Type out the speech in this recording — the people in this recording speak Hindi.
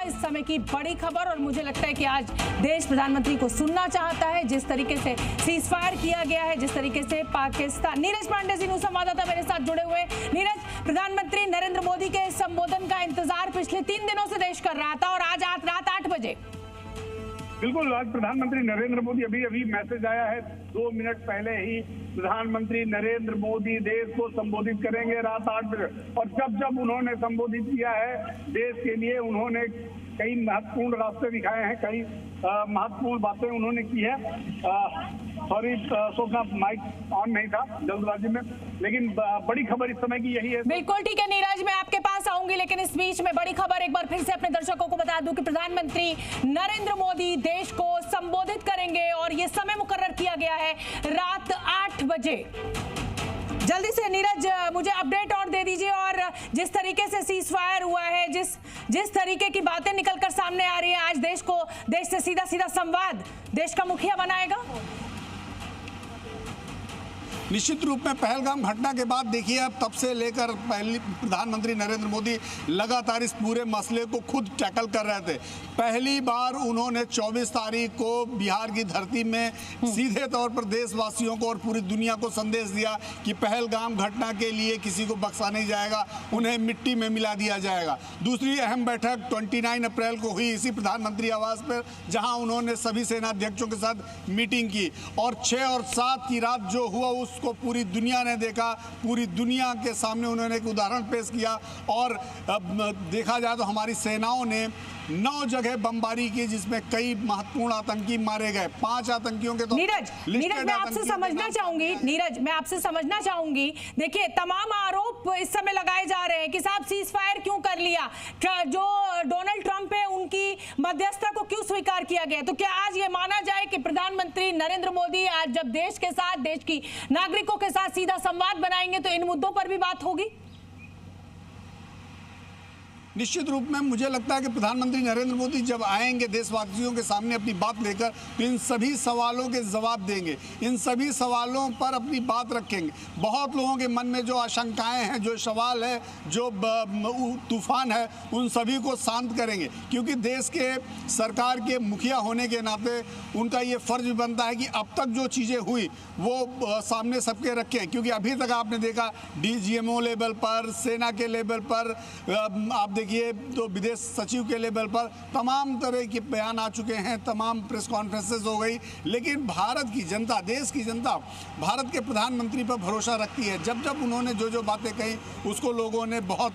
इस समय की बड़ी खबर, और मुझे लगता है कि आज देश प्रधानमंत्री को सुनना चाहता है। जिस तरीके से सीज फायर किया गया है, जिस तरीके से पाकिस्तान। नीरज पांडे जी न्यूज संवाददाता मेरे साथ जुड़े हुए। नीरज, प्रधानमंत्री नरेंद्र मोदी के संबोधन का इंतजार पिछले 3 दिनों से देश कर रहा था और आज रात 8 बजे बिल्कुल, आज प्रधानमंत्री नरेंद्र मोदी अभी मैसेज आया है 2 मिनट पहले ही। प्रधानमंत्री नरेंद्र मोदी देश को संबोधित करेंगे रात 8 बजे। और जब उन्होंने संबोधित किया है देश के लिए, उन्होंने कई महत्वपूर्ण रास्ते दिखाए हैं, कई महत्वपूर्ण बातें उन्होंने की है। सॉरी सोचना माइक ऑन नहीं था जल्दबाजी में, लेकिन बड़ी खबर इस समय की यही है। बिल्कुल ठीक है नीरज, मैं आपके पास आऊंगी, लेकिन इस बीच में बड़ी खबर एक बार फिर से अपने दर्शकों को बता दूं कि प्रधानमंत्री नरेंद्र मोदी देश को संबोधित करेंगे और ये समय मुकर्रर किया गया है रात 8 बजे। जल्दी से नीरज मुझे अपडेट और दे दीजिए। और जिस तरीके से सीज फायर हुआ है, जिस तरीके की बातें निकलकर सामने आ रही है, आज देश से सीधा संवाद देश का मुखिया बनाएगा। निश्चित रूप में पहलगाम घटना के बाद देखिए, अब तब से लेकर प्रधानमंत्री नरेंद्र मोदी लगातार इस पूरे मसले को खुद टैकल कर रहे थे। पहली बार उन्होंने 24 तारीख को बिहार की धरती में सीधे तौर पर देशवासियों को और पूरी दुनिया को संदेश दिया कि पहलगाम घटना के लिए किसी को बख्शा नहीं जाएगा, उन्हें मिट्टी में मिला दिया जाएगा। दूसरी अहम बैठक 29 अप्रैल को हुई इसी प्रधानमंत्री आवास पर, जहां उन्होंने सभी सेनाध्यक्षों के साथ मीटिंग की। और 6 और 7 की रात जो हुआ उसको पूरी दुनिया ने देखा, पूरी दुनिया के सामने उन्होंने एक उदाहरण पेश किया। और देखा जाए तो हमारी सेनाओं ने 9 जगह बमबारी की, जिसमें कई महत्वपूर्ण आतंकी मारे गए। 5 आतंकियों के तो नीरज मैं आपसे समझना चाहूंगी देखिए, तमाम आरोप इस समय लगाए जा रहे हैं कि साहब सीज फायर क्यों कर लिया, जो डोनाल्ड ट्रंप है उनकी मध्यस्थता को क्यों स्वीकार किया गया। तो क्या आज ये माना जाए कि प्रधानमंत्री नरेंद्र मोदी आज जब देश के साथ, देश की नागरिकों के साथ सीधा संवाद बनाएंगे तो इन मुद्दों पर भी बात होगी? निश्चित रूप में मुझे लगता है कि प्रधानमंत्री नरेंद्र मोदी जब आएंगे देशवासियों के सामने अपनी बात लेकर, तो इन सभी सवालों के जवाब देंगे, इन सभी सवालों पर अपनी बात रखेंगे। बहुत लोगों के मन में जो आशंकाएं हैं, जो सवाल है, जो तूफान है, उन सभी को शांत करेंगे। क्योंकि देश के सरकार के मुखिया होने के नाते उनका ये फर्ज भी बनता है कि अब तक जो चीज़ें हुई वो सामने सबके रखें। क्योंकि अभी तक आपने देखा DGMO लेवल पर, सेना के लेवल पर, आप देखिए तो विदेश सचिव के लेवल पर तमाम तरह के बयान आ चुके हैं, तमाम प्रेस कॉन्फ्रेंसेस हो गई। लेकिन भारत की जनता, देश की जनता भारत के प्रधानमंत्री पर भरोसा रखती है। जब उन्होंने जो बातें कही उसको लोगों ने बहुत